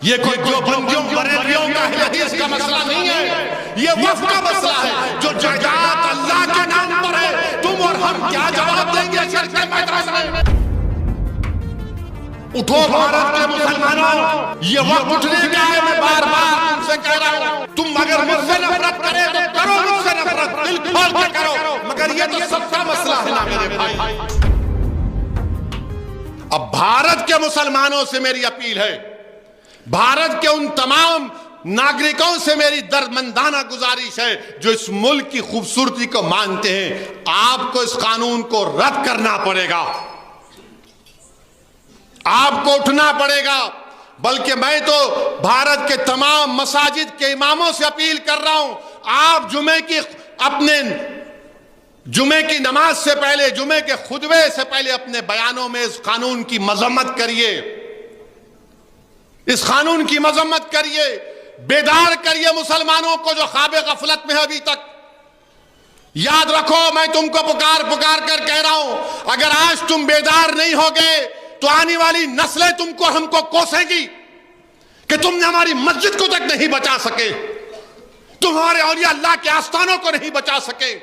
ये कोई जो बंदियों बरेलियों का हदीस का मसला नहीं है, ये वक्फ का मसला है। जो जायदाद अल्लाह के नाम पर है, तुम और हम क्या जवाब देंगे हशर के मैदान में? उठो भारत के मुसलमानों, ये वक्त उठने का है। मैं बार बार तुमसे कह रहा हूं, तुम अगर मुझसे नफरत करे तो करो मुझसे नफरत, दिल खोल के करो, मगर ये तो सबका मसला है ना मेरे भाई। अब भारत के मुसलमानों से मेरी अपील है, भारत के उन तमाम नागरिकों से मेरी दर्दमंदाना गुजारिश है जो इस मुल्क की खूबसूरती को मानते हैं, आपको इस कानून को रद्द करना पड़ेगा, आपको उठना पड़ेगा। बल्कि मैं तो भारत के तमाम मसाजिद के इमामों से अपील कर रहा हूं, आप जुमे की नमाज से पहले, जुमे के खुतबे से पहले अपने बयानों में इस कानून की मजम्मत करिए, इस कानून की मजम्मत करिए, बेदार करिए मुसलमानों को जो ख्वाब गफलत में है अभी तक। याद रखो, मैं तुमको पुकार पुकार कर कह रहा हूं, अगर आज तुम बेदार नहीं होगे तो आने वाली नस्लें तुमको हमको कोसेंगी कि तुमने हमारी मस्जिद को तक नहीं बचा सके, तुम हमारे औलिया अल्लाह के आस्थानों को नहीं बचा सके,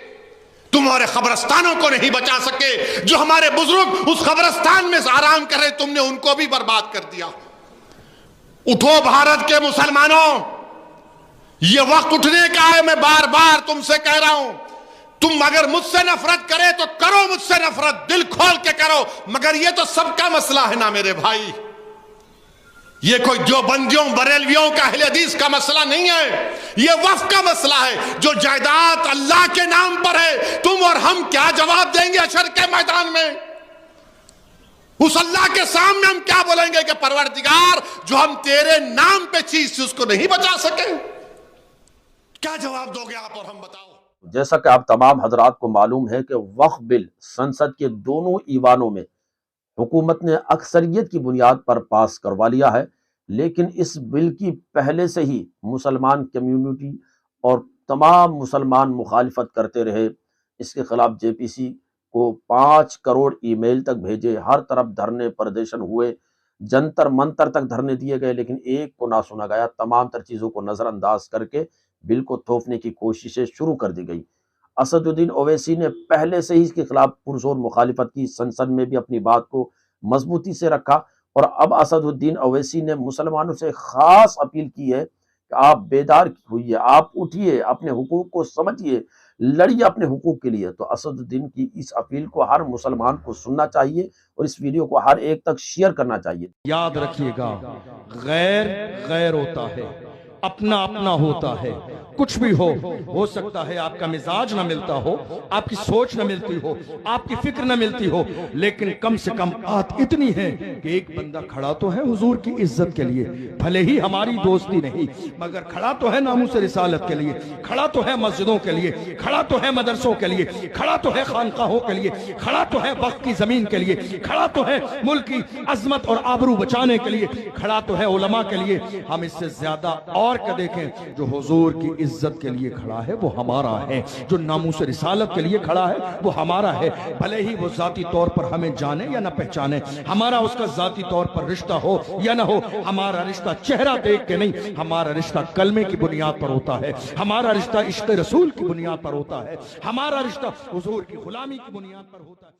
तुम हमारे कब्रस्तानों को नहीं बचा सके। जो हमारे बुजुर्ग उस कब्रस्तान में आराम कर रहे, तुमने उनको भी बर्बाद कर दिया। उठो भारत के मुसलमानों, यह वक्त उठने का है। मैं बार बार तुमसे कह रहा हूं, तुम अगर मुझसे नफरत करे तो करो मुझसे नफरत, दिल खोल के करो, मगर यह तो सबका मसला है ना मेरे भाई। यह कोई जो बंदियों बरेलवियों का अहले हदीस का मसला नहीं है, यह वक्फ का मसला है। जो जायदाद अल्लाह के नाम पर है, तुम और हम क्या जवाब देंगे हशर के मैदान में? उस अल्लाह के सामने हम क्या बोलेंगे कि परवरदिगार, जो हम तेरे नाम पे चीज थी उसको नहीं बचा सके? क्या जवाब दोगे आप और हम बताओ? जैसा कि आप तमाम हजरात को मालूम है कि वक्फ बिल संसद के दोनों ईवानों में हुकूमत ने अक्सरियत की बुनियाद पर पास करवा लिया है, लेकिन इस बिल की पहले से ही मुसलमान कम्युनिटी और तमाम मुसलमान मुखालिफत करते रहे। इसके खिलाफ जेपीसी को 5 करोड़ ईमेल तक भेजे, हर तरफ धरने प्रदर्शन हुए, जंतर मंतर तक धरने दिए गए, लेकिन एक को ना सुना गया। तमाम तर चीज़ों को नज़रअंदाज करके बिल को थोपने की कोशिशें शुरू कर दी गई। असदुद्दीन ओवैसी ने पहले से ही इसके खिलाफ पुरजोर मुखालिफत की, संसद में भी अपनी बात को मजबूती से रखा, और अब असदुद्दीन ओवैसी ने मुसलमानों से खास अपील की है कि आप बेदार हुइए, आप उठिए, अपने हुकूक को समझिए, लड़िए अपने हुकूक के लिए। तो असदुद्दीन की इस अपील को हर मुसलमान को सुनना चाहिए और इस वीडियो को हर एक तक शेयर करना चाहिए। याद रखिएगा, गैर गैर होता है, अपना अपना होता है। कुछ भी हो सकता है आपका मिजाज ना मिलता हो, आपकी सोच ना मिलती हो, आपकी फिक्र ना मिलती हो, लेकिन कम से कम बात इतनी है कि एक बंदा खड़ा तो है हुजूर की इज्जत के लिए, भले ही हमारी दोस्ती नहीं, मगर खड़ा तो है नामूस रिसालत के लिए, खड़ा तो है मस्जिदों के लिए, खड़ा तो है मदरसों के लिए, खड़ा तो है खानकाहों के लिए, खड़ा तो है वक्त की जमीन के लिए, खड़ा तो है मुल्क की अजमत और आबरू बचाने के लिए, खड़ा तो है उलमा के लिए। हम इससे ज्यादा और क्या देखें? जो हुजूर की इज्जत के लिए खड़ा है वो हमारा है, जो नामूस रिसालत के लिए खड़ा है वो हमारा है। भले ही वो जाती तौर पर हमें जाने या ना पहचाने, हमारा उसका जाती तौर पर रिश्ता हो या ना हो, हमारा रिश्ता चेहरा देख के नहीं, हमारा रिश्ता कलमे की बुनियाद पर होता है, हमारा रिश्ता इश्क़ रसूल की बुनियाद पर होता है, हमारा रिश्ता हुजूर की गुलामी की बुनियाद पर होता है।